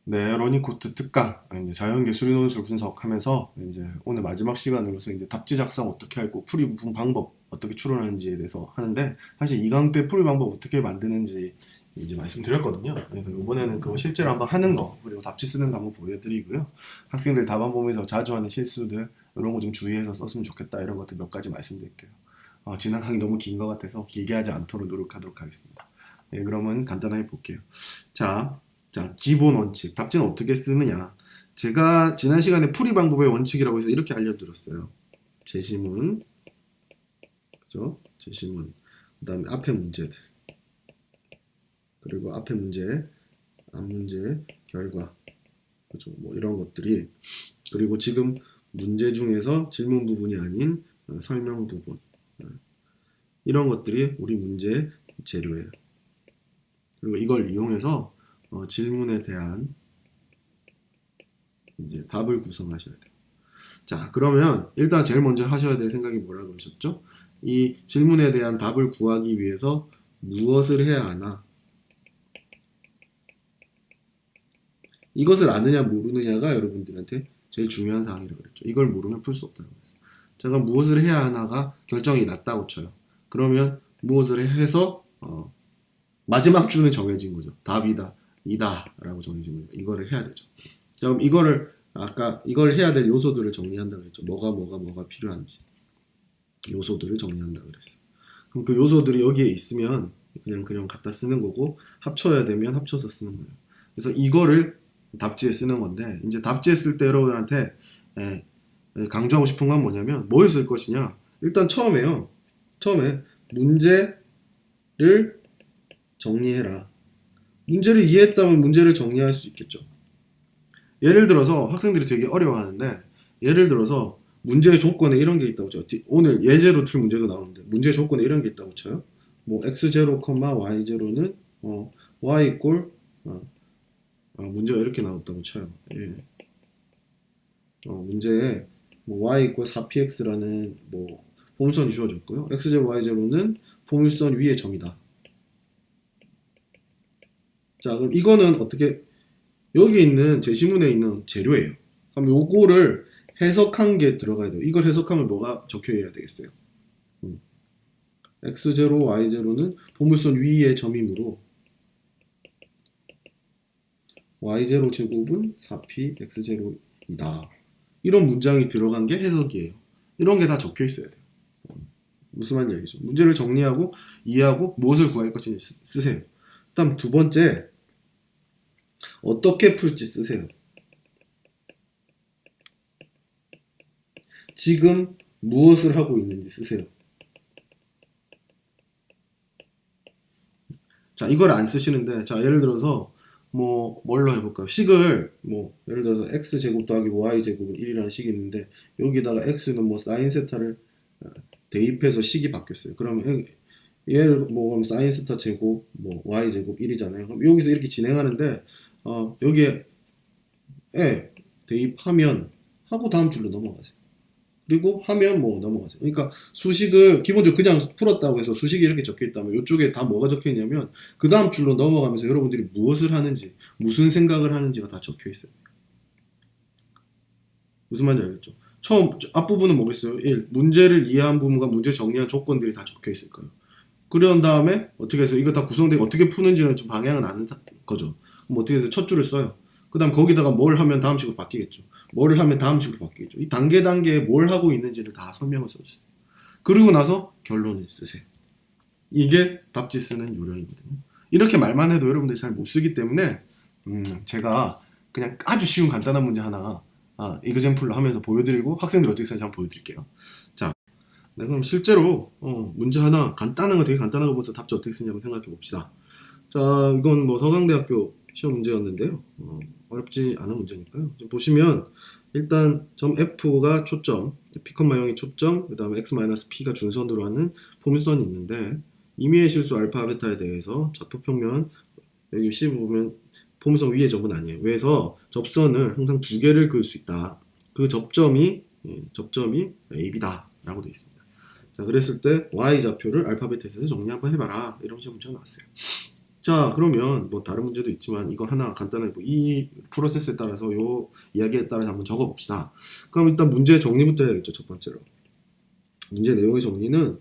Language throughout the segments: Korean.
네, 러닝코트 특강, 이제 자연계 수리논술 분석하면서 이제 오늘 마지막 시간으로서 이제 답지 작성 어떻게 하고 풀이 방법 어떻게 추론하는지에 대해서 하는데, 사실 2강 때 풀이 방법 어떻게 만드는지 이제 말씀드렸거든요. 그래서 이번에는 그거 실제로 한번 하는 거, 그리고 답지 쓰는 거 한번 보여드리고요. 학생들 답안 보면서 자주 하는 실수들, 이런 거 좀 주의해서 썼으면 좋겠다, 이런 것들 몇 가지 말씀드릴게요. 지난 강의 너무 긴 것 같아서 길게 하지 않도록 노력하도록 하겠습니다. 네, 그러면 간단하게 볼게요. 자, 기본 원칙. 답지는 어떻게 쓰느냐. 제가 지난 시간에 풀이 방법의 원칙이라고 해서 이렇게 알려드렸어요. 제시문, 그죠? 제시문. 그 다음에 앞에 문제들. 그리고 앞에 문제, 앞 문제, 결과. 그죠? 뭐 이런 것들이. 그리고 지금 문제 중에서 질문 부분이 아닌 설명 부분. 이런 것들이 우리 문제 재료예요. 그리고 이걸 이용해서 질문에 대한 이제 답을 구성하셔야 돼요. 자, 그러면 일단 제일 먼저 하셔야 될 생각이 뭐라고 그러셨죠? 이 질문에 대한 답을 구하기 위해서 무엇을 해야 하나? 이것을 아느냐 모르느냐가 여러분들한테 제일 중요한 사항이라고 그랬죠. 이걸 모르면 풀 수 없다고 그랬어요. 제가 무엇을 해야 하나가 결정이 났다고 쳐요. 그러면 무엇을 해서 마지막 주는 정해진 거죠. 답이다, 이다 라고 정해진 거죠. 이거를 해야 되죠. 자, 그럼 이거를 아까 이걸 해야 될 요소들을 정리한다고 했죠. 뭐가 필요한지 요소들을 정리한다고 그랬어요. 그럼 그 요소들이 여기에 있으면 그냥 갖다 쓰는 거고, 합쳐야 되면 합쳐서 쓰는 거예요. 그래서 이거를 답지에 쓰는 건데, 이제 답지에 쓸 때 여러분한테 강조하고 싶은 건 뭐냐면, 뭘 쓸 것이냐. 일단 처음에 문제를 정리해라. 문제를 이해했다면 문제를 정리할 수 있겠죠. 예를 들어서 학생들이 되게 어려워하는데, 예를 들어서 문제의 조건에 이런 게 있다고 쳐요. 오늘 예제로 틀 문제도 나오는데 문제의 조건에 이런 게 있다고 쳐요. 뭐 x0, y0는 y 이꼴 문제가 이렇게 나왔다고 쳐요. 예. 문제에 뭐 y 이꼴 4px라는 뭐 포물선이 주어졌고요. x0, y0는 포물선 위의 점이다. 자, 그럼 이거는 어떻게, 여기 있는 제시문에 있는 재료예요. 그럼 요거를 해석한 게 들어가야 돼요. 이걸 해석하면 뭐가 적혀야 되겠어요? x0, y0는 포물선 위의 점이므로 y0 제곱은 4p x0이다. 이런 문장이 들어간 게 해석이에요. 이런 게 다 적혀 있어야 돼요. 무슨 말인지 알겠죠? 문제를 정리하고 이해하고 무엇을 구할 것인지 쓰세요. 다음 두 번째, 어떻게 풀지 쓰세요. 지금 무엇을 하고 있는지 쓰세요. 자, 이걸 안 쓰시는데, 자, 예를 들어서 뭐 뭘로 해볼까요? 식을 뭐 예를 들어서 x 제곱 더하기 y 제곱은 1이라는 식이 있는데, 여기다가 x는 뭐 사인 세타를 대입해서 식이 바뀌었어요. 그러면 얘를 뭐 그럼 사인 세타 제곱 뭐 y 제곱 1이잖아요. 그럼 여기서 이렇게 진행하는데 여기에 대입하면 하고 다음 줄로 넘어가세요. 그리고 하면 뭐 넘어가세요. 그러니까 수식을 기본적으로 그냥 풀었다고 해서 수식이 이렇게 적혀 있다면 이쪽에 다 뭐가 적혀 있냐면 그 다음 줄로 넘어가면서 여러분들이 무엇을 하는지, 무슨 생각을 하는지가 다 적혀 있어요. 무슨 말인지 알겠죠? 처음 앞부분은 뭐겠어요? 1. 문제를 이해한 부분과 문제 정리한 조건들이 다 적혀 있을 거예요. 그런 다음에 어떻게 해서 이거 다 구성되고 어떻게 푸는지는 좀 방향은 아는 거죠. 그럼 어떻게 해서 첫 줄을 써요. 그 다음 거기다가 뭘 하면 다음 식으로 바뀌겠죠. 뭐를 하면 다음 식으로 바뀌겠죠. 이 단계에 뭘 하고 있는지를 다 설명을 써주세요. 그리고 나서 결론을 쓰세요. 이게 답지 쓰는 요령이거든요. 이렇게 말만 해도 여러분들이 잘 못 쓰기 때문에 제가 그냥 아주 쉬운 간단한 문제 하나 이그젠플로 하면서 보여드리고 학생들이 어떻게 쓰는지 한번 보여드릴게요. 자, 네, 그럼 실제로 문제 하나 간단한 거, 되게 간단한 거 보면서 답지 어떻게 쓰냐고 생각해 봅시다. 자, 이건 뭐 서강대학교 시험 문제였는데요. 어렵지 않은 문제니까요. 지금 보시면 일단 점 F가 초점, P, 영이 초점, 그 다음에 X-P가 준선으로 하는 포물선이 있는데, 임의의 실수 알파, 베타에 대해서 좌표평면 여기 C 보면 포물선 위의 점은 아니에요. 그래서 접선을 항상 두 개를 그을 수 있다. 그 접점이 AB다 라고 되어 있습니다. 자, 그랬을 때 Y 좌표를 알파, 베타에서 정리 한번 해봐라. 이런 식으로 문제가 나왔어요. 자, 그러면 뭐 다른 문제도 있지만 이거 하나 간단하게 뭐이 프로세스에 따라서 요 이야기에 따라서 한번 적어 봅시다. 그럼 일단 문제 정리부터 해야겠죠. 첫 번째로. 문제 내용의 정리는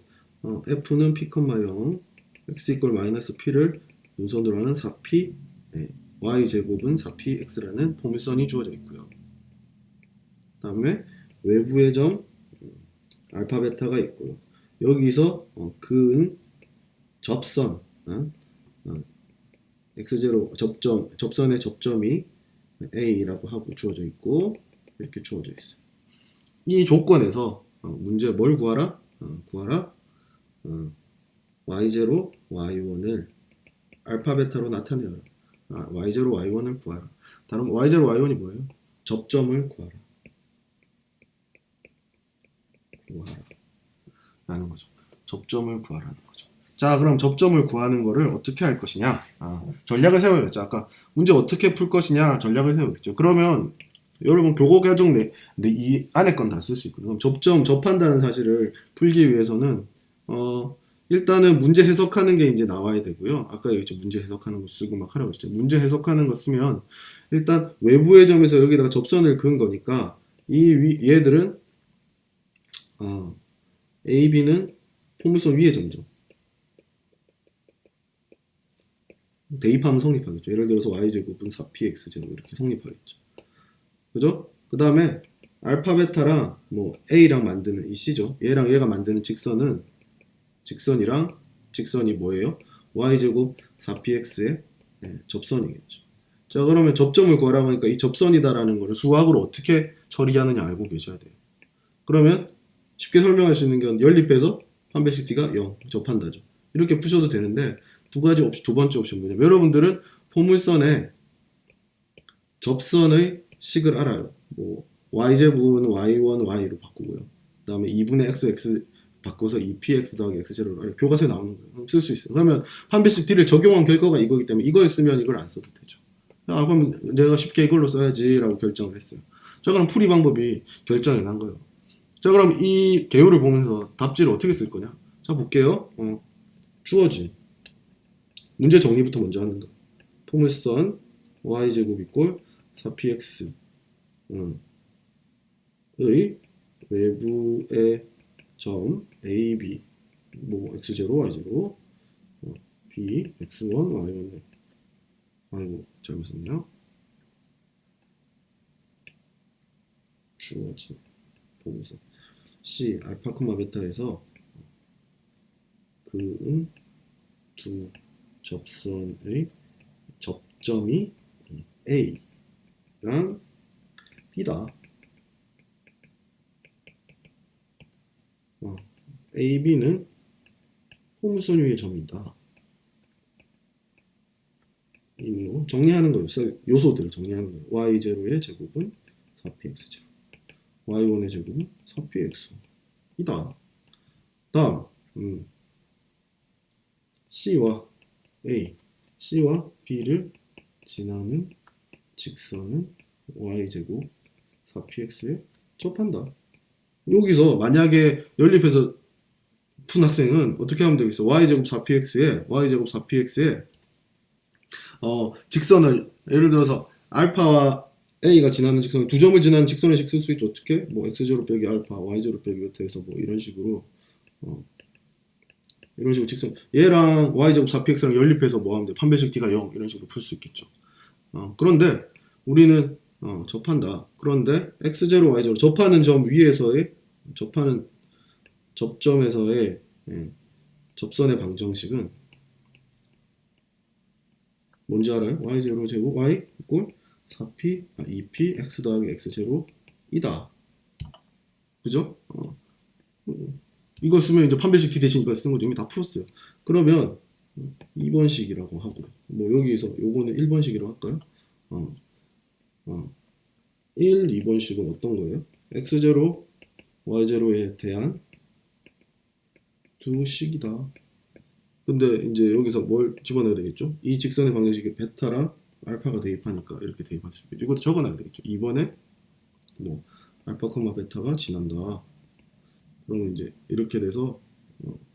f는 p, 0 x 이퀄 마이너스 p를 분선으로 하는 4p y 제곱은 4p x라는 포물선이 주어져 있고요. 그 다음에 외부의 점 알파 베타가 있고요. 여기서 근 접선 x0 접선의 접점이 a라고 하고 주어져 있고 이렇게 주어져 있어요. 이 조건에서 문제 뭘 구하라? 구하라 y0, y1을 알파 베타로 나타내라. y0, y1을 구하라. 다른 y0, y1이 뭐예요? 접점을 구하라. 라는 거죠. 접점을 구하라는 거죠. 자, 그럼 접점을 구하는 거를 어떻게 할 것이냐? 전략을 세워야겠죠. 아까 문제 어떻게 풀 것이냐 전략을 세워야겠죠. 그러면 여러분 교과 과정 이 안에 건 다 쓸 수 있거든요. 그럼 접한다는 사실을 풀기 위해서는 일단은 문제 해석하는 게 이제 나와야 되고요. 아까 얘기했죠. 문제 해석하는 거 쓰고 막 하라고 했죠. 문제 해석하는 거 쓰면 일단 외부의 점에서 여기다가 접선을 그은 거니까 얘들은 A, B는 포물선 위의 점점. 대입하면 성립하겠죠. 예를 들어서 y제곱은 4px제곱 이렇게 성립하겠죠. 그죠? 그 다음에 알파 베타랑 뭐 A랑 만드는 이 C죠. 얘랑 얘가 만드는 직선이 뭐예요? y제곱 4px의 접선이겠죠. 자, 그러면 접점을 구하라고 하니까 이 접선이다라는 거를 수학으로 어떻게 처리하느냐 알고 계셔야 돼요. 그러면 쉽게 설명할 수 있는 건 연립해서 판별식 t가 0 접한다죠. 이렇게 푸셔도 되는데 두 번째 옵션 뭐냐면 여러분들은 포물선의 접선의 식을 알아요. 뭐 y제곱은 y1, y로 바꾸고요. 그 다음에 2분의 x 바꿔서 2px 더하기 x0로 교과서에 나오는 거예요. 쓸 수 있어요. 그러면 판별식 t를 적용한 결과가 이거기 때문에 이걸 쓰면 이걸 안 써도 되죠. 그럼 내가 쉽게 이걸로 써야지 라고 결정을 했어요. 자, 그럼 풀이 방법이 결정이 난 거예요. 자, 그럼 이 개요를 보면서 답지를 어떻게 쓸 거냐? 자, 볼게요. 주어진 문제 정리부터 먼저 하는 거. 포물선 y제곱 이꼴 4px 의 외부의 점 a, b 뭐 x0, y0 b, x1, y1 아이고 잘못 썼네요. 주어진 포물선 C 알파, 베타에서 근 두 접선의 접점이 A랑 B다. A, B는 포물선 위의 점이다. 이거 정리하는 거예요. 요소들을 정리하는 거예요. y0의 제곱은 4px 제곱, y1의 제곱은 4px 이다. 다음 C와 A, C와 B를 지나는 직선은 y제곱 4px에 접한다. 여기서 만약에 연립해서 푼 학생은 어떻게 하면 되겠어? y제곱 4px에 직선을 예를 들어서 알파와 A가 지나는 직선 두 점을 지나는 직선의 식 쓸 수 있죠. 어떻게? 뭐 x0 빼기 알파, y0 빼기 베타 해서 뭐 이런 식으로 직선 얘랑 y제곱 4px랑 연립해서 뭐 하면 돼? 판별식 t가 0 이런 식으로 풀 수 있겠죠. 그런데 우리는 접한다. 그런데 x0, y0 접하는 점 위에서의 접하는 접점에서의 접선의 방정식은 뭔지 알아요? y0 제곱 y 이꼴 2p x 더하기 x0 이다. 그죠? 이거 쓰면 이제 판별식 t 대신 이거 쓴 거죠. 이미 다 풀었어요. 그러면 2번식이라고 하고 뭐 여기서 요거는 1번식이라고 할까요? 2번식은 어떤 거예요? x0, y0에 대한 두 식이다. 근데 이제 여기서 뭘 집어넣어야 되겠죠? 이 직선의 방정식에 베타랑 알파가 대입하니까 이렇게 대입할 수 있겠죠. 이것도 적어놔야 되겠죠. 2번에 뭐 알파, 베타가 지난다. 그러면 이제 이렇게 돼서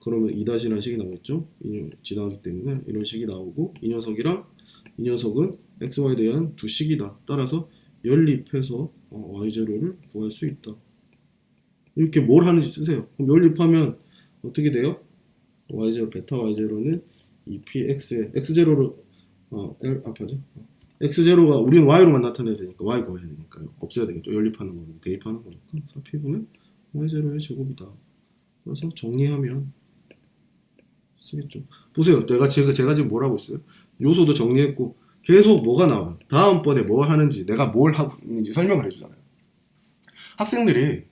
그러면 2-라는 식이 나오겠죠. 지나가기 때문에 이런 식이 나오고 이 녀석이랑 이 녀석은 xy에 대한 두 식이다. 따라서 연립해서 y0를 구할 수 있다. 이렇게 뭘 하는지 쓰세요. 그럼 연립하면 어떻게 돼요? y0 베타 y0는 2px에 x0를 x0가 우리는 y로만 나타내야 되니까 y 구해야 되니까요. 없애야 되겠죠. 연립하는 거니까 대입하는 거니까 4p분은 y0의 제곱이다. 그래서 정리하면 쓰겠죠. 보세요. 제가 지금 뭘 하고 있어요? 요소도 정리했고 계속 뭐가 나와요. 다음번에 뭘 하는지 내가 뭘 하고 있는지 설명을 해주잖아요. 학생들이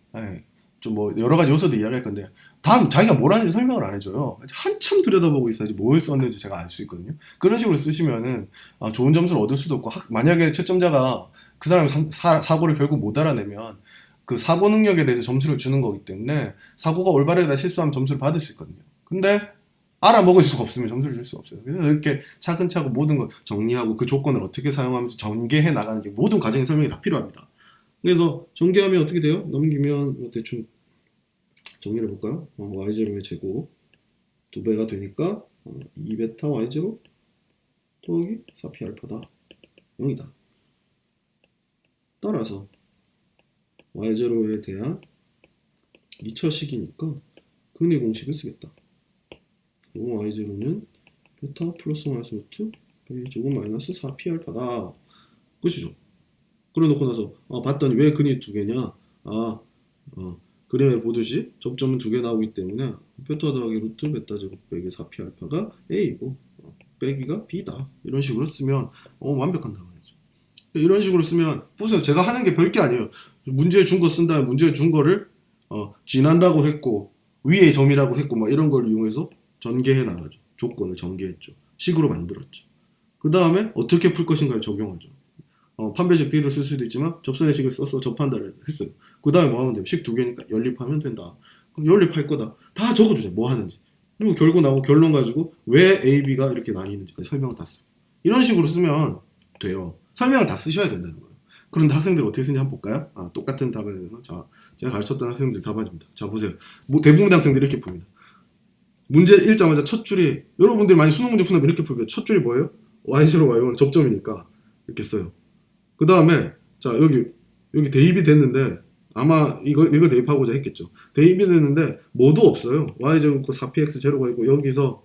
좀 뭐 여러 가지 요소도 이야기할 건데 다음 자기가 뭘 하는지 설명을 안 해줘요. 한참 들여다보고 있어야지 뭘 썼는지 제가 알 수 있거든요. 그런 식으로 쓰시면은 좋은 점수를 얻을 수도 없고 만약에 채점자가 그 사람이 사고를 결국 못 알아내면 그 사고 능력에 대해서 점수를 주는 거기 때문에 사고가 올바르게 실수하면 점수를 받을 수 있거든요. 근데 알아먹을 수가 없으면 점수를 줄 수 없어요. 그래서 이렇게 차근차근 모든 걸 정리하고 그 조건을 어떻게 사용하면서 전개해 나가는 게 모든 과정의 설명이 다 필요합니다. 그래서 전개하면 어떻게 돼요? 넘기면 대충 정리를 해볼까요? y0의 제곱 2배가 되니까 2베타 y0 더하기 4p 알파다 0이다. 따라서 y0에 대한 2차식이니까 근의 공식을 쓰겠다. 그리고 y0는 베타 플러스 마이너스 루트 제곱 마이너스 4p 알파다. 그치죠? 그래 놓고 나서 봤더니 왜 근이 두 개냐? 그림에 보듯이 접점은 두 개 나오기 때문에 베타 더하기 루트 베타 제곱 빼기 4p 알파가 a이고 빼기가 b다. 이런 식으로 쓰면 완벽한다 말이죠. 이런 식으로 쓰면 보세요. 제가 하는 게 별게 아니에요. 문제에 준 거 쓴 다음에 문제에 준 거를 지난다고 했고 위의 점이라고 했고 막 이런 걸 이용해서 전개해 나가죠. 조건을 전개했죠. 식으로 만들었죠. 그 다음에 어떻게 풀 것인가를 적용하죠. 판별식 D를 쓸 수도 있지만 접선의 식을 써서 접한다를 했어요. 그 다음에 뭐 하면 돼요? 식 두 개니까 연립하면 된다. 그럼 연립할 거다. 다 적어주세요. 뭐 하는지. 그리고 결국 나오고 결론 가지고 왜 A, B가 이렇게 나뉘는지까지 설명을 다 써요. 이런 식으로 쓰면 돼요. 설명을 다 쓰셔야 된다는 거예요. 그런데 학생들 어떻게 쓰는지 한번 볼까요? 똑같은 답에 대해서 자, 제가 가르쳤던 학생들 답안입니다. 자, 보세요. 대부분의 학생들이 이렇게 풉니다. 문제 읽자마자 첫 줄이 여러분들이 많이 수능 문제 푸는데 이렇게 풀고요. 첫 줄이 뭐예요? y0, y1 접점이니까 이렇게 써요. 그 다음에 자 여기 대입이 됐는데 아마 이거 대입하고자 했겠죠. 대입이 됐는데 뭐도 없어요. y0 있고 4px 제로가 있고 여기서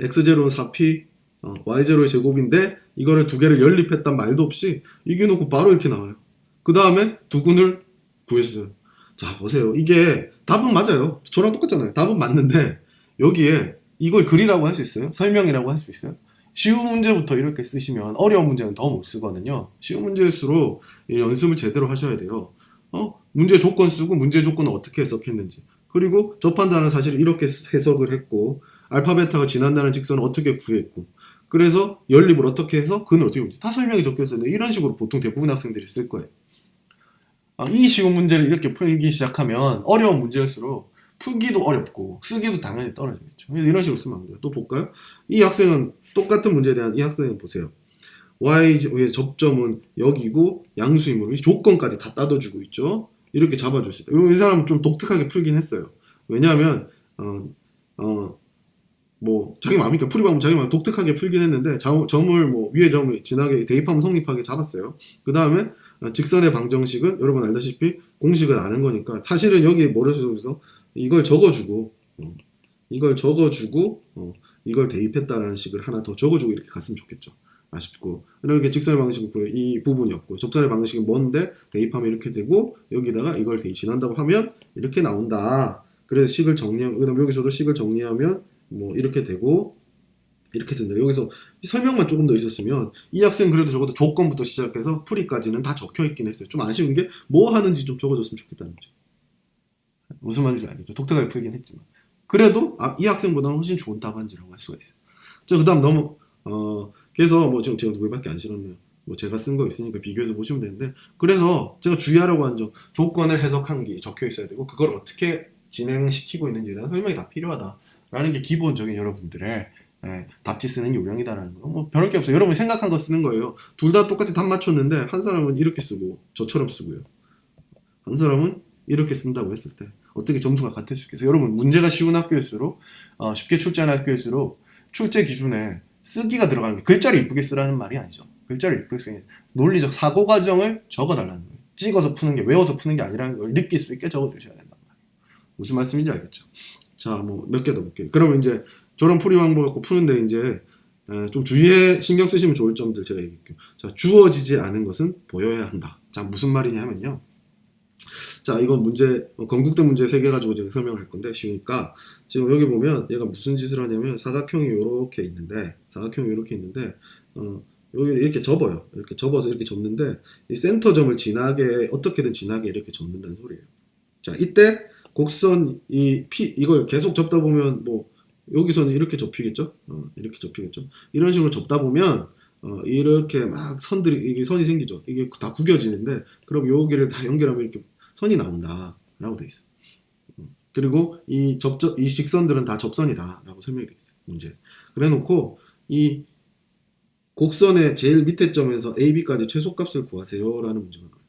x0는 4p y0의 제곱인데 이거를 두 개를 연립했단 말도 없이 이겨놓고 바로 이렇게 나와요. 그 다음에 두 근을 구했어요. 자 보세요. 이게 답은 맞아요. 저랑 똑같잖아요. 답은 맞는데 여기에 이걸 글이라고 할 수 있어요? 설명이라고 할 수 있어요? 쉬운 문제부터 이렇게 쓰시면 어려운 문제는 더 못 쓰거든요. 쉬운 문제일수록 연습을 제대로 하셔야 돼요. 문제 조건 쓰고 문제 조건은 어떻게 해석했는지 그리고 접한다는 사실을 이렇게 해석을 했고 알파 베타가 지난다는 직선을 어떻게 구했고 그래서 연립을 어떻게 해서 근을 어떻게 보는지 다 설명이 적혀 있어요. 이런 식으로 보통 대부분 학생들이 쓸 거예요. 이 쉬운 문제를 이렇게 풀기 시작하면 어려운 문제일수록 풀기도 어렵고 쓰기도 당연히 떨어지겠죠. 그래서 이런 식으로 쓰면 안 돼요. 또 볼까요? 이 학생은 똑같은 문제에 대한 이 학생은 보세요. y의 접점은 여기고 양수이므로 이 조건까지 다 따져주고 있죠. 이렇게 잡아줄 수 있다. 이 사람은 좀 독특하게 풀긴 했어요. 왜냐하면 뭐 자기 마음이니까 풀이 방법 자기 마음 독특하게 풀긴 했는데 점을 뭐 위에 점을 진하게 대입하면 성립하게 잡았어요. 그 다음에 직선의 방정식은 여러분 알다시피 공식을 아는 거니까 사실은 여기 머릿속에서 이걸 적어주고 이걸 대입했다라는 식을 하나 더 적어주고 이렇게 갔으면 좋겠죠. 아쉽고 이렇게 직선의 방식은 이 부분이었고 접선의 방식은 뭔데 대입하면 이렇게 되고 여기다가 이걸 대입한다고 하면 이렇게 나온다. 그래서 식을 정리하면 그다음 여기서도 식을 정리하면 뭐 이렇게 되고 이렇게 된다. 여기서 설명만 조금 더 있었으면 이 학생 그래도 적어도 조건부터 시작해서 풀이까지는 다 적혀 있긴 했어요. 좀 아쉬운 게 뭐 하는지 좀 적어줬으면 좋겠다는 거죠. 무슨 말인지 알겠죠. 독특하게 풀긴 했지만 그래도 이 학생보다는 훨씬 좋은 답안지라고 할 수가 있어요. 자, 그다음 그래서 뭐 지금 제가 두 개밖에 안 실었네요. 뭐 제가 쓴 거 있으니까 비교해서 보시면 되는데 그래서 제가 주의하라고 한 점 조건을 해석한 게 적혀 있어야 되고 그걸 어떻게 진행시키고 있는지에 대한 설명이 다 필요하다라는 게 기본적인 여러분들의 답지 쓰는 요령이다라는 거. 뭐 별할 게 없어요. 여러분이 생각한 거 쓰는 거예요. 둘 다 똑같이 답 맞췄는데 한 사람은 이렇게 쓰고 저처럼 쓰고요. 한 사람은 이렇게 쓴다고 했을 때 어떻게 점수가 같을 수 있겠어요? 여러분 문제가 쉬운 학교일수록 쉽게 출제하는 학교일수록 출제 기준에 쓰기가 들어가는 게 글자를 이쁘게 쓰라는 말이 아니죠. 글자를 이쁘게 쓰는 게 논리적 사고 과정을 적어달라는 거예요. 찍어서 푸는 게 외워서 푸는 게 아니라는 걸 느낄 수 있게 적어주셔야 된단 말이에요. 무슨 말씀인지 알겠죠? 자, 뭐 몇 개 더 볼게요. 그러면 이제 저런 풀이 방법 갖고 푸는데 이제 좀 주의해 신경 쓰시면 좋을 점들 제가 얘기할게요. 자, 주어지지 않은 것은 보여야 한다. 자, 무슨 말이냐 하면요. 자, 이건 문제, 건국대 문제 3개 가지고 제가 설명을 할 건데, 쉬우니까, 지금 여기 보면 얘가 무슨 짓을 하냐면, 사각형이 이렇게 있는데, 여기 이렇게 접어요. 이렇게 접어서 이렇게 접는데, 이 센터점을 지나게, 어떻게든 지나게 이렇게 접는다는 소리예요. 자, 이때 곡선, 이걸 계속 접다 보면, 뭐, 여기서는 이렇게 접히겠죠? 이렇게 접히겠죠? 이런 식으로 접다 보면, 이렇게 막 이게 선이 생기죠. 이게 다 구겨지는데, 그럼 여기를 다 연결하면 이렇게 선이 나온다. 라고 돼 있어요. 그리고 이 직선들은 다 접선이다. 라고 설명이 돼 있어요. 문제. 그래 놓고, 이 곡선의 제일 밑에 점에서 AB까지 최소값을 구하세요. 라는 문제가 나와요.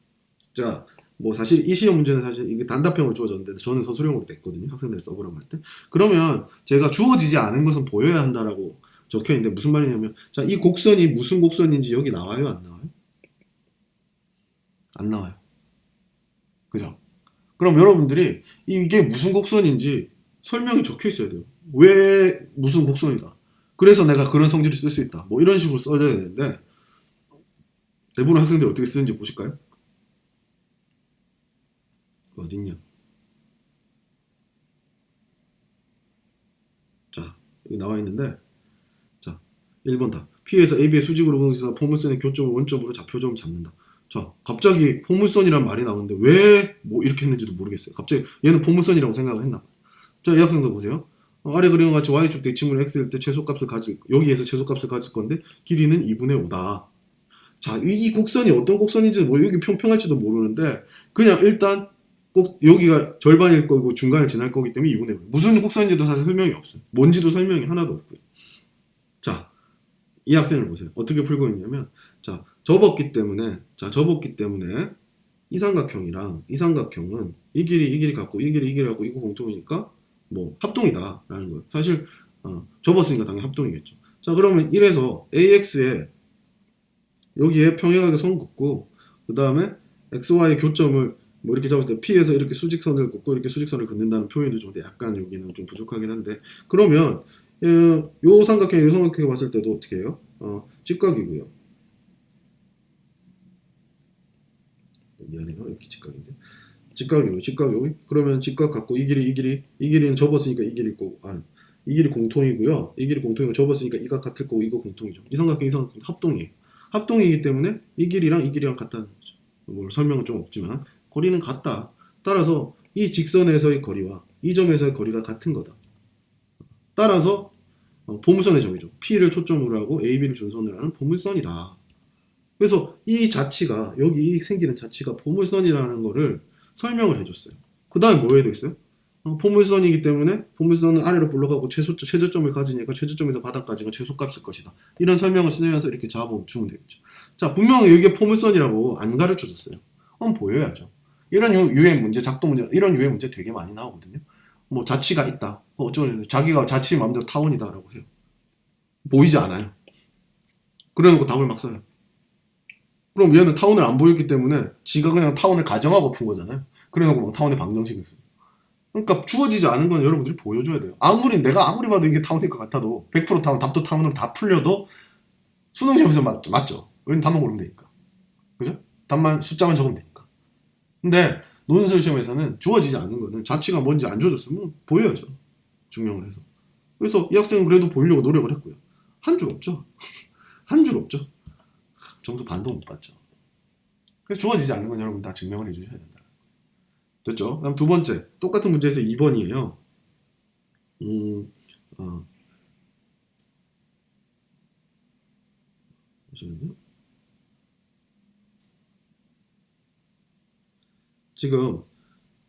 자, 뭐 사실 이 시험 문제는 사실 이게 단답형으로 주어졌는데 저는 서술형으로 냈거든요. 학생들이 써보라고 할 때. 그러면 제가 주어지지 않은 것은 보여야 한다라고 적혀 있는데 무슨 말이냐면, 자, 이 곡선이 무슨 곡선인지 여기 나와요? 안 나와요? 안 나와요. 그죠? 그럼 여러분들이 이게 무슨 곡선인지 설명이 적혀 있어야 돼요. 왜 무슨 곡선이다. 그래서 내가 그런 성질을 쓸 수 있다. 뭐 이런 식으로 써줘야 되는데 대부분 학생들이 어떻게 쓰는지 보실까요? 어딨냐? 자, 여기 나와 있는데, 자, 1번 답. P에서 AB의 수직으로 공식에서 포물선의 교점을 원점으로 좌표점을 잡는다. 자, 갑자기 포물선이란 말이 나오는데 왜 뭐 이렇게 했는지도 모르겠어요. 갑자기 얘는 포물선이라고 생각을 했나? 자, 이 학생들 보세요. 아래 그림과 같이 y축 대칭물 x일 때 최소값을 여기에서 최소값을 가질 건데 길이는 2분의 5다. 자, 이 곡선이 어떤 곡선인지 뭐 여기 평평할지도 모르는데 그냥 일단 꼭 여기가 절반일 거고 중간을 지날 거기 때문에 2분의 5. 무슨 곡선인지도 사실 설명이 없어요. 뭔지도 설명이 하나도 없고요. 자, 이 학생을 보세요. 어떻게 풀고 있냐면, 자, 접었기 때문에 이 삼각형은 이 길이 같고 이 길이 같고 이거 공통이니까 뭐 합동이다라는 거예요. 사실 접었으니까 당연히 합동이겠죠. 자, 그러면 이래서 AX에 여기에 평행하게 선 긋고 그 다음에 XY 교점을 뭐 이렇게 잡았을 때 P에서 이렇게 수직선을 긋고 이렇게 수직선을 긋는다는 표현도 좀 약간 여기는 좀 부족하긴 한데, 그러면 요 삼각형을 봤을 때도 어떻게 해요? 직각이고요. 미안해요. 이렇게 직각인데. 직각이고. 그러면 직각 갖고 이 길이는 접었으니까 이 길일 거고, 이 길이 공통이고요. 이 길이 공통이고 접었으니까 이 각 같을 거고 이거 공통이죠. 이 삼각형 합동이에요. 합동이기 때문에 이 길이랑 같다는 거죠. 뭐 설명은 좀 없지만 거리는 같다. 따라서 이 직선에서의 거리와 이 점에서의 거리가 같은 거다. 따라서 보물선의 정의죠. P를 초점으로 하고 AB를 준선으로 하는 보물선이다. 그래서 이 자치가 여기 생기는 자치가 보물선이라는 거를 설명을 해줬어요. 그 다음에 뭐 해야 되겠어요? 포물선이기 때문에 포물선은 아래로 불러가고 최저점을 가지니까 최저점에서 바닥까지가 최소값일 것이다. 이런 설명을 쓰면서 이렇게 잡아주면 되겠죠. 자, 분명히 여기에 포물선이라고 안 가르쳐줬어요. 보여야죠. 이런 유의 문제, 작동 문제, 이런 유의 문제 되게 많이 나오거든요. 뭐 자치가 있다. 어쩌면 자기가 자치 마음대로 타원이다라고 해요. 보이지 않아요. 그래놓고 답을 막 써요. 그럼 얘는 타원을 안 보였기 때문에 지가 그냥 타원을 가정하고 푼 거잖아요. 그래놓고 막 타원의 방정식을 써요. 그러니까 주어지지 않은 건 여러분들이 보여줘야 돼요. 내가 아무리 봐도 이게 타원일 것 같아도 100% 타원, 답도 타원으로 다 풀려도 수능 시험에서 맞죠. 왜냐면 답만 고르면 되니까. 그죠? 숫자만 적으면 되니까. 근데 논술 시험에서는 주어지지 않는 거는 자치가 뭔지 안 주어졌으면 보여야죠. 증명을 해서. 그래서 이 학생은 그래도 보이려고 노력을 했고요. 한 줄 없죠. 한 줄 없죠. 점수 반도 못 받죠. 그래서 주어지지 않는 건 여러분 다 증명을 해주셔야 된다. 됐죠? 다음 두 번째, 똑같은 문제에서 2번이에요. 잠시만요. 지금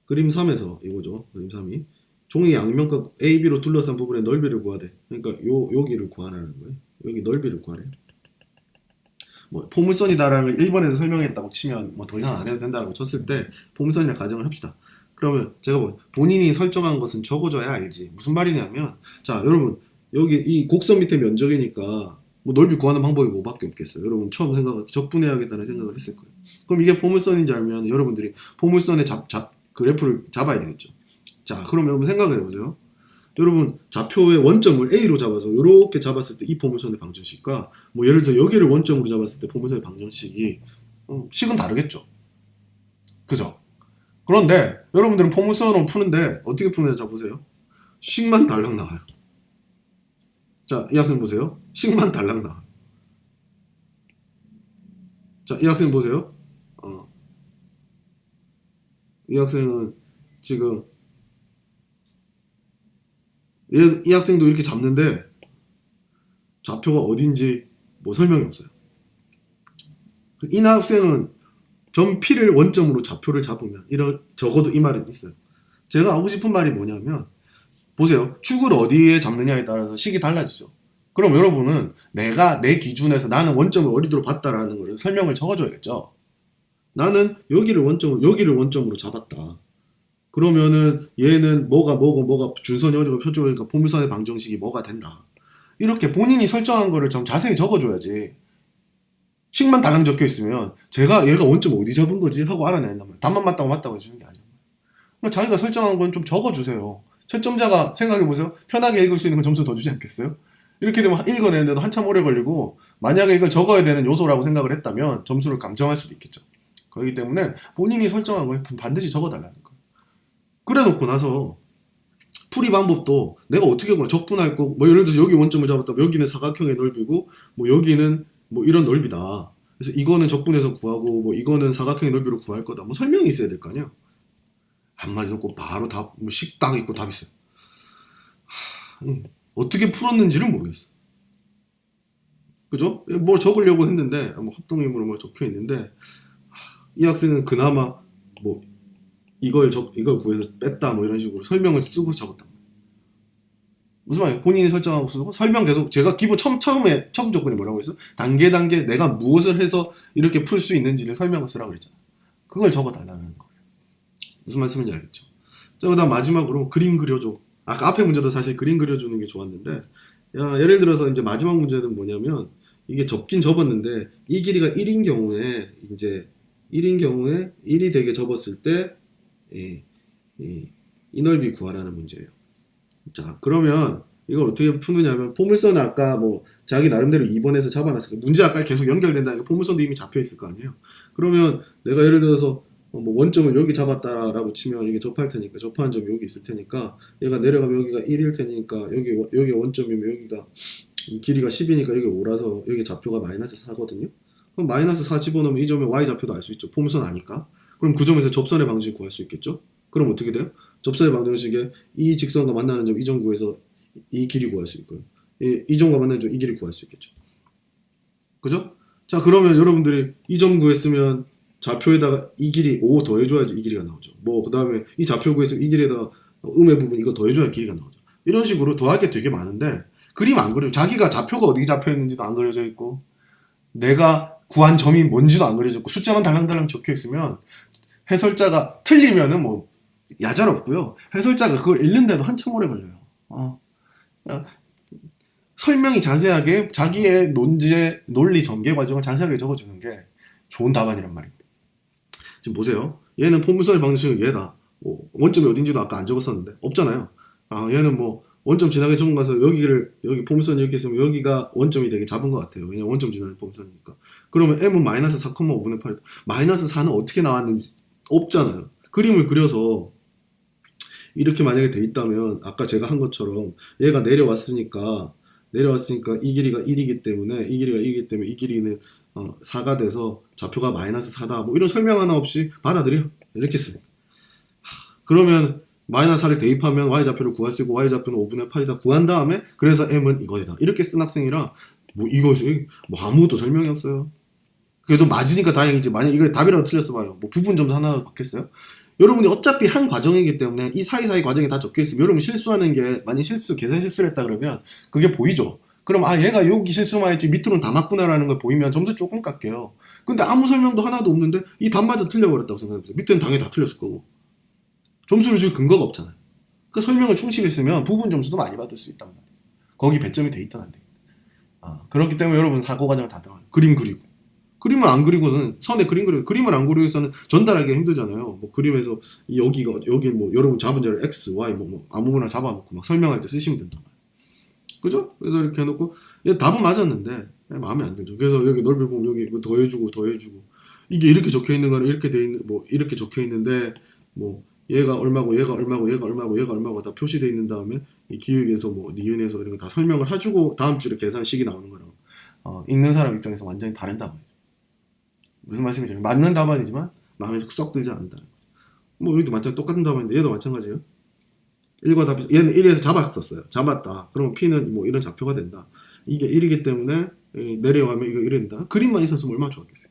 그림 3에서 이거죠. 그림 3이 종이 양면과 AB로 둘러싼 부분의 넓이를 구하되, 그러니까 여기를 구하라는 거예요. 여기 넓이를 구하래요. 뭐 포물선이다라는 걸 1번에서 설명했다고 치면 뭐 더 이상 안 해도 된다고 쳤을 때 포물선이라 가정을 합시다. 그러면 제가 뭐 본인이 설정한 것은 적어줘야 알지. 무슨 말이냐면 자 여러분 여기 이 곡선 밑에 면적이니까 뭐 넓이 구하는 방법이 뭐밖에 없겠어요. 여러분 처음 적분해야겠다는 생각을 했을 거예요. 그럼 이게 포물선인지 알면 여러분들이 포물선의 그래프를 잡아야 되겠죠. 자 그럼 여러분 생각을 해보세요. 여러분 좌표의 원점을 A로 잡아서 이렇게 잡았을 때 이 포물선의 방정식과 뭐 예를 들어서 여기를 원점으로 잡았을 때 포물선의 방정식이 식은 다르겠죠. 그죠? 그런데 여러분들은 포물선으로 푸는데 어떻게 푸느냐 자 보세요. 식만 달랑 나와요. 자, 이 학생 보세요. 식만 달랑 나와요. 자, 이 학생 보세요. 이 학생은 지금 이 학생도 이렇게 잡는데 좌표가 어딘지 뭐 설명이 없어요. 이 학생은 점 P를 원점으로 좌표를 잡으면 적어도 이 말은 있어요. 제가 하고 싶은 말이 뭐냐면 보세요. 축을 어디에 잡느냐에 따라서 식이 달라지죠. 그럼 여러분은 내가 내 기준에서 나는 원점을 어디로 봤다라는 걸 설명을 적어줘야겠죠. 나는 여기를 원점으로 잡았다. 그러면은 얘는 뭐가 준선이 어디가 표준이니까 포물선의 방정식이 뭐가 된다. 이렇게 본인이 설정한 거를 좀 자세히 적어줘야지. 식만 달랑 적혀 있으면 얘가 원점 어디 잡은 거지 하고 알아낸단 말이야. 답만 맞다고 해주는 게 아니야. 그러니까 자기가 설정한 건 좀 적어주세요. 채점자가 생각해보세요. 편하게 읽을 수 있는 건 점수 더 주지 않겠어요? 이렇게 되면 읽어내는데도 한참 오래 걸리고 만약에 이걸 적어야 되는 요소라고 생각을 했다면 점수를 감정할 수도 있겠죠. 그렇기 때문에 본인이 설정한 걸 반드시 적어달라는 거예요. 그래 놓고 나서 풀이 방법도 내가 어떻게 보나 적분할 거 뭐 예를 들어서 여기 원점을 잡았다면 여기는 사각형의 넓이고 뭐 여기는 뭐 이런 넓이다. 그래서 이거는 적분해서 구하고 뭐 이거는 사각형의 넓이로 구할 거다. 뭐 설명이 있어야 될 거 아니야. 한마디 놓고 바로 답, 뭐 식당 있고 답 있어요. 어떻게 풀었는지를 모르겠어. 그죠? 뭐 적으려고 했는데 뭐 합동임으로 뭐 적혀 있는데 이 학생은 그나마 뭐 이걸 구해서 뺐다 뭐 이런 식으로 설명을 쓰고 적었다. 무슨 말이에요? 본인이 설정하고 쓰고 설명 계속 제가 기본 처음 조건이 뭐라고 했어? 단계 내가 무엇을 해서 이렇게 풀 수 있는지를 설명을 쓰라고 그랬잖아. 그걸 적어달라는 거예요. 무슨 말씀인지 알겠죠? 자, 그다음 마지막으로 그림 그려줘. 아까 앞에 문제도 사실 그림 그려주는 게 좋았는데 예를 들어서 이제 마지막 문제는 뭐냐면 이게 접긴 접었는데 이 길이가 1인 경우에 이제 1이 되게 접었을 때 이 넓이 구하라는 문제예요. 자, 그러면 이걸 어떻게 푸느냐면 포물선은 아까 뭐 자기 나름대로 2번에서 잡아놨을 거예요. 문제 아까 계속 연결된다니까 포물선도 이미 잡혀 있을 거 아니에요. 그러면 내가 예를 들어서 뭐 원점을 여기 잡았다라고 치면 이게 접할 테니까 접하는 점이 여기 있을 테니까 얘가 내려가면 여기가 1일 테니까 여기가 원점이면 여기가 길이가 10이니까 여기 5라서 여기 좌표가 마이너스 4거든요. 그럼 마이너스 4 집어넣으면 이 점의 y좌표도 알 수 있죠. 포물선 아니까. 그럼 그 점에서 접선의 방정식 구할 수 있겠죠. 그럼 어떻게 돼요? 접선의 방정식에 이 직선과 만나는 점 이 점 구해서 이 길이 구할 수 있고요. 이 점과 만나는 점 이 길이 구할 수 있겠죠. 그죠? 자, 그러면 여러분들이 이 점 구했으면 좌표에다가 이 길이 5 더해줘야지 이 길이가 나오죠. 뭐 그 다음에 이 좌표 구했으면 이 길에다가 음의 부분 이거 더해줘야 길이가 나오죠. 이런 식으로 더할 게 되게 많은데 그림 안 그려요. 자기가 좌표가 어디 잡혀 있는지도 안 그려져 있고 내가 구한 점이 뭔지도 안 그려져 있고 숫자만 달랑달랑 적혀 있으면 해설자가 틀리면은 뭐 야잘없고요. 해설자가 그걸 읽는데도 한참 오래 걸려요. 설명이 자세하게 자기의 논리 전개 과정을 자세하게 적어주는 게 좋은 답안이란 말입니다. 지금 보세요. 얘는 포물선의 방정식은 얘다. 뭐 원점이 어딘지도 아까 안 적었었는데 없잖아요. 얘는 뭐 원점 지나게 적은 가서 여기 포물선이 이렇게 있으면 여기가 원점이 되게 잡은 것 같아요. 왜냐면 원점 지나는 포물선이니까. 그러면 m은 마이너스 4,5분의 8. 마이너스 4는 어떻게 나왔는지 없잖아요. 그림을 그려서 이렇게 만약에 돼 있다면 아까 제가 한 것처럼 얘가 내려왔으니까 이 길이가 1이기 때문에 이 길이는 4가 돼서 좌표가 마이너스 4다. 뭐 이런 설명 하나 없이 받아들여. 이렇게 쓰. 그러면 마이너스 4를 대입하면 y좌표를 구할 수 있고 y좌표는 5분의 8이다. 구한 다음에 그래서 m은 이거다. 이렇게 쓴 학생이라 뭐 이것이 뭐 아무것도 설명이 없어요. 그래도 맞으니까 다행이지. 만약 이거 답이라도 틀렸어 봐요. 뭐 부분 점수 하나 받겠어요? 여러분이 어차피 한 과정이기 때문에 이 사이사이 과정이 다 적혀 있으면 여러분이 실수하는 게 만약 계산 실수를 했다 그러면 그게 보이죠. 그럼 얘가 여기 실수만 했지 밑으로는 다 맞구나라는 걸 보이면 점수 조금 깎여요. 근데 아무 설명도 하나도 없는데 이 답마저 틀려버렸다고 생각해보세요. 밑에는 당연히 다 틀렸을 거고. 점수를 줄 근거가 없잖아요. 그 설명을 충실히 쓰면 부분 점수도 많이 받을 수 있단 말이에요. 거기 배점이 돼 있든 안 돼. 그렇기 때문에 여러분 사고 과정을 다 들어가요. 그림 그리고. 그림을 안 그리고는 선에 그림 그리고 그림을 안 그리고서는 전달하기 힘들잖아요. 뭐 그림에서 여기가 여기 뭐 여러분 잡은 자를 x, y 뭐 아무거나 잡아놓고 막 설명할 때 쓰시면 된단 말이에요. 그죠? 그래서 이렇게 해놓고 답은 맞았는데 마음에 안 들죠. 그래서 여기 넓이 보면 여기 뭐 더해주고 이게 이렇게 적혀 있는 거는 이렇게 돼 있는 뭐 이렇게 적혀 있는데 뭐 얘가 얼마고 얘가 얼마고 얘가 얼마고 얘가 얼마고 다 표시돼 있는 다음에 이 기획에서 뭐 니은에서 이런 거 다 설명을 해주고 다음 줄에 계산식이 나오는 거랑 읽는 사람 입장에서 완전히 다른 답안이죠. 무슨 말씀이죠? 맞는 답안이지만 마음에 쏙 들지 않는다. 뭐 여기도 똑같은 답안인데 얘도 마찬가지예요. 1과 답이 얘는 1에서 잡았었어요. 잡았다. 그러면 P는 뭐 이런 좌표가 된다. 이게 1이기 때문에 내려가면 이거 이런다. 그림만 있었으면 얼마나 좋았겠어요.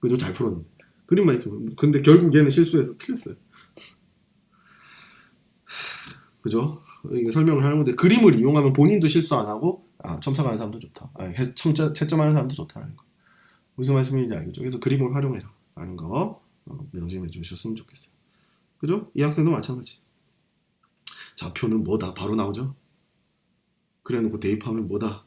그죠? 잘 풀었는데. 그림만 있으면. 근데 결국 얘는 실수해서 틀렸어요. 그죠? 이게 설명을 하는 건데 그림을 이용하면 본인도 실수 안 하고 첨삭하는 사람도 좋다. 채점하는 사람도 좋다라는 거. 무슨 말씀인지 알겠죠? 그래서 그림을 활용해라 라는 거 명심해 주셨으면 좋겠어요. 그죠? 이 학생도 마찬가지. 좌표는 뭐다? 바로 나오죠? 그래놓고 대입하면 뭐다?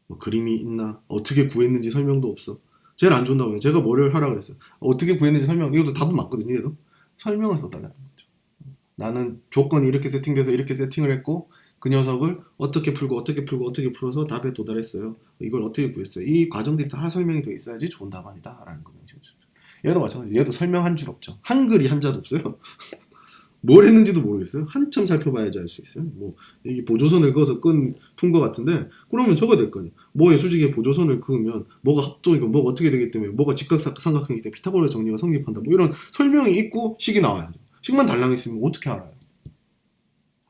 뭐 그림이 있나? 어떻게 구했는지 설명도 없어. 제일 안 좋은다고 해요. 제가 뭐를 하라 그랬어요. 어떻게 구했는지 설명. 이것도 답은 맞거든요. 얘도. 설명을 써달라는 거죠. 나는 조건이 이렇게 세팅돼서 이렇게 세팅을 했고 그 녀석을 어떻게 풀어서 답에 도달했어요. 이걸 어떻게 구했어요. 이 과정들이 다 설명이 돼 있어야지 좋은 답안이다 라는 거 명심해주세요. 얘도 마찬가지. 얘도 설명 한 줄 없죠. 한글이 한자도 없어요. 뭘 했는지도 모르겠어요. 한참 살펴봐야지 알 수 있어요. 뭐 이게 보조선을 그어서 푼 것 같은데 그러면 저거 될 거냐. 뭐의 수직에 보조선을 그으면 뭐가 합동이고 뭐가 어떻게 되기 때문에 뭐가 직각삼각형이기 때문에 피타고라스 정리가 성립한다. 뭐 이런 설명이 있고 식이 나와야죠. 식만 달랑있으면 어떻게 알아요?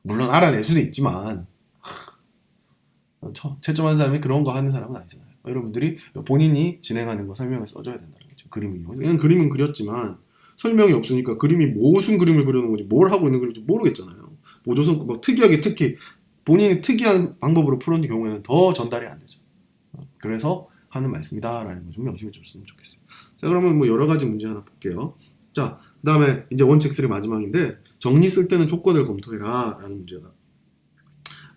물론 알아낼 수도 있지만 채점하는 사람이 그런 거 하는 사람은 아니잖아요. 여러분들이 본인이 진행하는 거 설명을 써줘야 된다는 거죠. 그림을 이용해서. 그냥 그림은 그렸지만 설명이 없으니까 그림이 무슨 그림을 그려놓은 건지 뭘 하고 있는 건지 모르겠잖아요. 보조선 막 특이하게 특히 본인이 특이한 방법으로 풀은 경우에는 더 전달이 안 되죠. 그래서 하는 말씀이다 라는 거 좀 명심해 줬으면 좋겠어요. 자, 그러면 뭐 여러 가지 문제 하나 볼게요. 자, 그 다음에 이제 원칙 3 마지막인데 정리 쓸 때는 조건을 검토해라 라는 문제가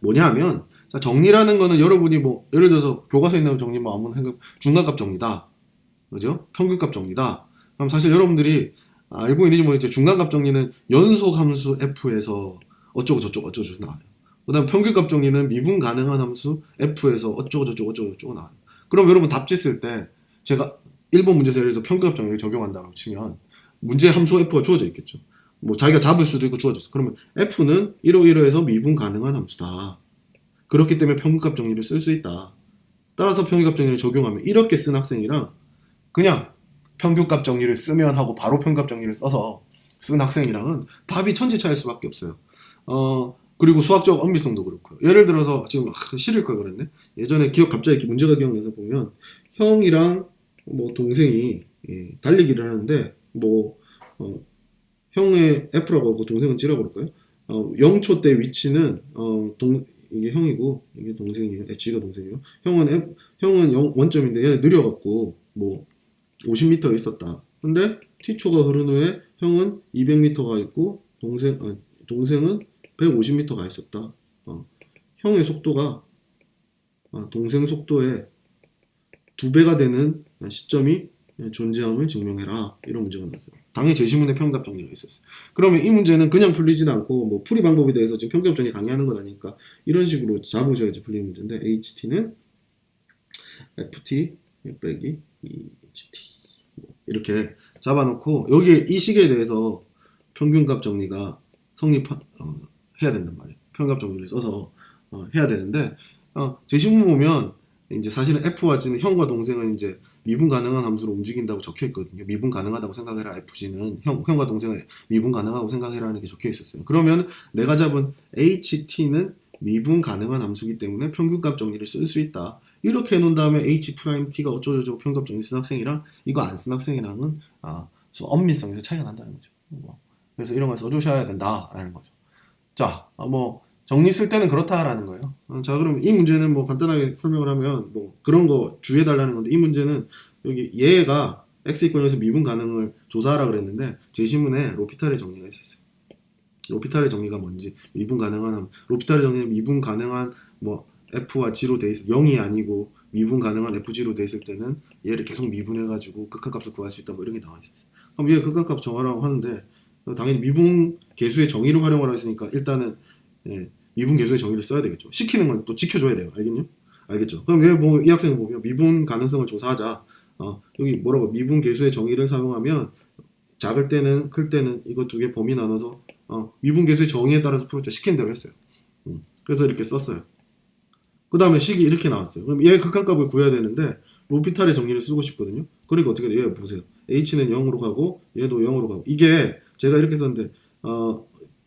뭐냐 하면 자, 정리라는 거는 여러분이 뭐 예를 들어서 교과서에 있는 정리 뭐 아무나 생각 중간값 정리다. 그죠? 평균값 정리다. 그럼 사실 여러분들이 알고 있는지 모르겠지만 중간값 정리는 연속 함수 f에서 어쩌고 저쩌고 나와요. 그 다음 평균값 정리는 미분 가능한 함수 f에서 어쩌고 저쩌고 나와요. 그럼 여러분 답지 쓸 때 제가 1번 문제에서 예를 들어서 평균값 정리를 적용한다고 치면 문제 함수 f가 주어져 있겠죠. 뭐 자기가 잡을 수도 있고 주어져 있어. 그러면 f는 이러이러해서 미분 가능한 함수다. 그렇기 때문에 평균값 정리를 쓸 수 있다. 따라서 평균값 정리를 적용하면 이렇게 쓴 학생이랑 그냥 평균값 정리를 쓰면 하고 바로 평균값 정리를 써서 쓴 학생이랑은 답이 천지차이일 수밖에 없어요. 그리고 수학적 엄밀성도 그렇고요. 예를 들어서 지금 싫을 걸 그랬네. 예전에 갑자기 문제가 기억나서 보면 형이랑 뭐 동생이 달리기를 하는데 뭐 형의 F라고 하고 동생은 G라고 그럴까요? 0초 때 위치는 이게 형이고 이게 동생이에요. G가 동생이에요. 형은 원점인데 얘는 느려갖고 뭐 50m에 있었다. 근데 t초가 흐른 후에 형은 200m가 있고 동생은 150m가 있었다. 형의 속도가 동생 속도의 2배가 되는 시점이 존재함을 증명해라. 이런 문제가 나왔어요. 당연히 제시문에 평균값 정리가 있었어요. 그러면 이 문제는 그냥 풀리지도 않고 뭐 풀이 방법에 대해서 지금 평균값 정리 강의하는 건 아니니까 이런 식으로 잡으셔야지 풀리는 문제인데 HT는 FT 빼기 EHT 이렇게 잡아놓고 여기에 이 식에 대해서 평균값 정리가 해야 된단 말이에요. 평균값 정리를 써서 해야 되는데 제시문 보면 이제 사실은 F와 G는 형과 동생은 이제 미분 가능한 함수로 움직인다고 적혀 있거든요. 미분 가능하다고 생각해라. FG는 형과 동생은 미분 가능하고 생각해라는 게 적혀 있었어요. 그러면 내가 잡은 HT는 미분 가능한 함수이기 때문에 평균값 정리를 쓸 수 있다. 이렇게 해놓은 다음에 H'T가 어쩌고저쩌고 평균값 정리 쓴 학생이랑 이거 안 쓴 학생이랑은 엄밀성에서 차이가 난다는 거죠. 그래서 이런 걸 써주셔야 된다라는 거죠. 자, 뭐 정리 쓸 때는 그렇다라는 거예요. 자, 그럼 이 문제는 뭐 간단하게 설명을 하면 뭐 그런 거 주의해달라는 건데 이 문제는 여기 얘가 x 이권에서 미분 가능을 조사하라 그랬는데 제시문에 로피탈의 정리가 있었어요. 로피탈의 정의가 뭔지, 미분 가능한 로피탈의 정의는 미분 가능한 뭐 f와 g로 돼 있을 0이 아니고 미분 가능한 fg로 돼 있을 때는 얘를 계속 미분해가지고 극한값을 구할 수 있다 뭐 이런 게 나와 있어요. 그럼 얘 극한값 정하라고 하는데 당연히 미분 계수의 정의를 활용하라고 했으니까 일단은 예, 미분 계수의 정의를 써야 되겠죠. 시키는 건 또 지켜줘야 돼요. 알겠냐? 알겠죠? 그럼 얘 뭐 이 학생은 보면 미분 가능성을 조사하자. 여기 뭐라고 미분 계수의 정의를 사용하면 작을 때는 클 때는 이거 두 개 범위 나눠서 미분 계수의 정의에 따라서 풀었죠. 시킨 대로 했어요. 그래서 이렇게 썼어요. 그 다음에 식이 이렇게 나왔어요. 그럼 얘 극한값을 구해야 되는데 로피탈의 정의를 쓰고 싶거든요. 그러니까 어떻게 돼요? 얘 보세요. h는 0으로 가고 얘도 0으로 가고 이게 제가 이렇게 썼는데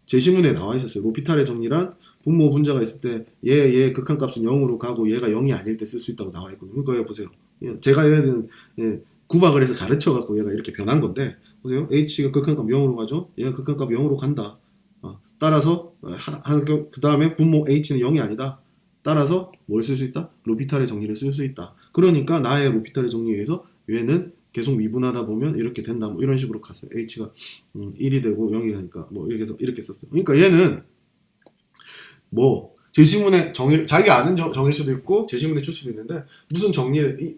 제시문에 나와 있었어요. 로피탈의 정의란 분모 분자가 있을 때 얘 극한값은 0으로 가고 얘가 0이 아닐 때 쓸 수 있다고 나와 있거든요. 그러니까 얘 보세요. 제가 얘는 구박을 해서 가르쳐갖고 얘가 이렇게 변한 건데 보세요. h가 극한값 0으로 가죠. 얘가 극한값 0으로 간다. 따라서 그 다음에 분모 h는 0이 아니다. 따라서 뭘 쓸 수 있다? 로피탈의 정리를 쓸 수 있다. 그러니까 나의 로피탈의 정리에 의해서 얘는 계속 미분하다 보면 이렇게 된다. 뭐 이런 식으로 갔어요. h가 1이 되고 0이 되니까 뭐 이렇게 해서 이렇게 썼어요. 그러니까 얘는 뭐 제시문에 정의 자기가 아는 정의일 수도 있고 제시문에 줄 수도 있는데 무슨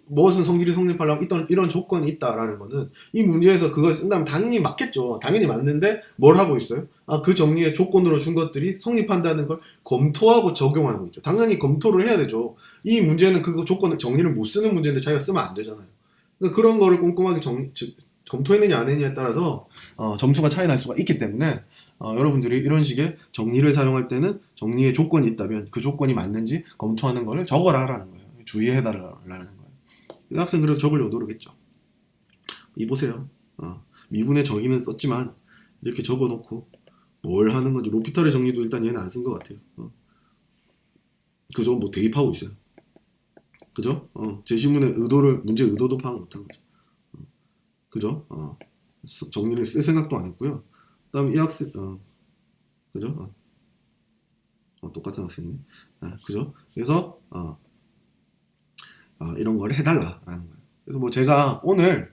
무엇은 성질이 성립하려면 이런 조건이 있다라는 거는 이 문제에서 그걸 쓴다면 당연히 맞겠죠. 당연히 맞는데 뭘 하고 있어요? 그 정리의 조건으로 준 것들이 성립한다는 걸 검토하고 적용하고 있죠. 당연히 검토를 해야 되죠. 이 문제는 그 조건을 정리를 못 쓰는 문제인데 자기가 쓰면 안 되잖아요. 그러니까 그런 거를 꼼꼼하게 검토했느냐 안 했느냐에 따라서 점수가 차이 날 수가 있기 때문에 여러분들이 이런 식의 정리를 사용할 때는 정리의 조건이 있다면 그 조건이 맞는지 검토하는 거를 적어라라는 거예요. 주의해달라는 거예요. 이 학생 그래도 적으려고 노력했죠. 이 보세요. 미분의 정의는 썼지만 이렇게 적어놓고 뭘 하는 건지 로피탈의 정리도 일단 얘는 안 쓴 것 같아요. 그죠? 뭐 대입하고 있어요. 그죠? 제시문의 문제 의도도 파악 못한 거죠. 그죠? 정리를 쓸 생각도 안 했고요. 그 다음에 이 학생, 그죠? 똑같은 학생이네. 그죠? 그래서, 이런 걸 해달라라는 거예요. 그래서 뭐 제가 오늘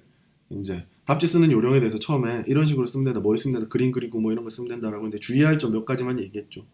이제 답지 쓰는 요령에 대해서 처음에 이런 식으로 쓰면 된다, 뭘 쓰면 된다, 그림 그리고 뭐 이런 거 쓰면 된다라고 했는데 주의할 점 몇 가지만 얘기했죠.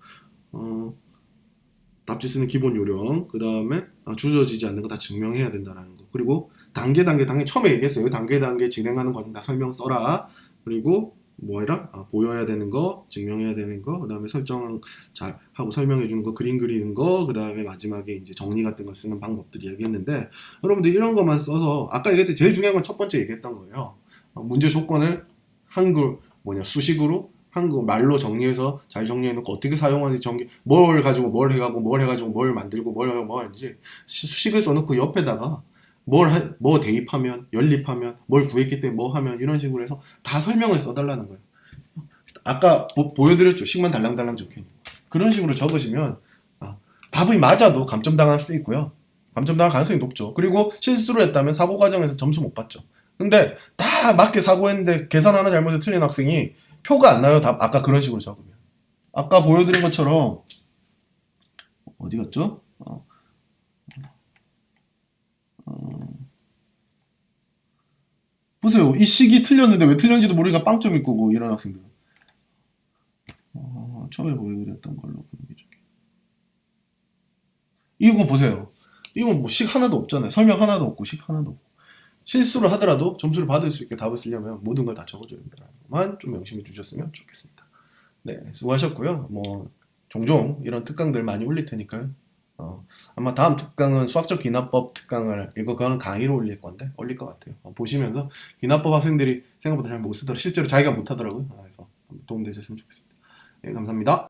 답지 쓰는 기본 요령, 그 다음에 주저지지 않는 거 다 증명해야 된다라는 거. 그리고 단계 당연히 처음에 얘기했어요. 단계 진행하는 과정 다 설명 써라. 그리고 뭐라 보여야 되는 거, 증명해야 되는 거, 그 다음에 설정 잘 하고 설명해 주는 거, 그림 그리는 거, 그 다음에 마지막에 이제 정리 같은 거 쓰는 방법들이 얘기했는데 여러분들 이런 것만 써서 아까 얘기했듯이 제일 중요한 건 첫 번째 얘기했던 거예요. 문제 조건을 한글 수식으로 한국 말로 정리해서 잘 정리해놓고 어떻게 사용하는지 뭘 가지고 뭘 해가고 뭘 해가지고 뭘 만들고 뭘 하고 뭐 하는지 수식을 써놓고 옆에다가 뭐 대입하면 연립하면 뭘 구했기 때문에 뭐 하면 이런 식으로 해서 다 설명을 써달라는 거예요. 아까 보여드렸죠. 식만 달랑달랑 적혀있는 그런 식으로 적으시면 답이 맞아도 감점당할 수 있고요. 감점당할 가능성이 높죠. 그리고 실수를 했다면 사고 과정에서 점수 못 받죠. 근데 다 맞게 사고했는데 계산 하나 잘못해서 틀린 학생이 표가 안 나요. 아까 그런 식으로 적으면. 아까 보여드린 것처럼 어디 갔죠? 보세요. 이 식이 틀렸는데 왜 틀렸는지도 모르니까 빵점 있고 뭐 이런 학생들. 처음에 보여드렸던 걸로 보는 게 좋겠. 이거 보세요. 이거 뭐 식 하나도 없잖아요. 설명 하나도 없고 식 하나도 없고. 실수를 하더라도 점수를 받을 수 있게 답을 쓰려면 모든 걸 다 적어줘야 된다는 것만 좀 명심해 주셨으면 좋겠습니다. 네, 수고하셨고요. 뭐 종종 이런 특강들 많이 올릴 테니까요. 아마 다음 특강은 수학적 기납법 특강을 그거는 강의로 올릴 것 같아요. 보시면서 기납법 학생들이 생각보다 잘 못 쓰더라고요. 실제로 자기가 못 하더라고요. 그래서 도움 되셨으면 좋겠습니다. 네, 감사합니다.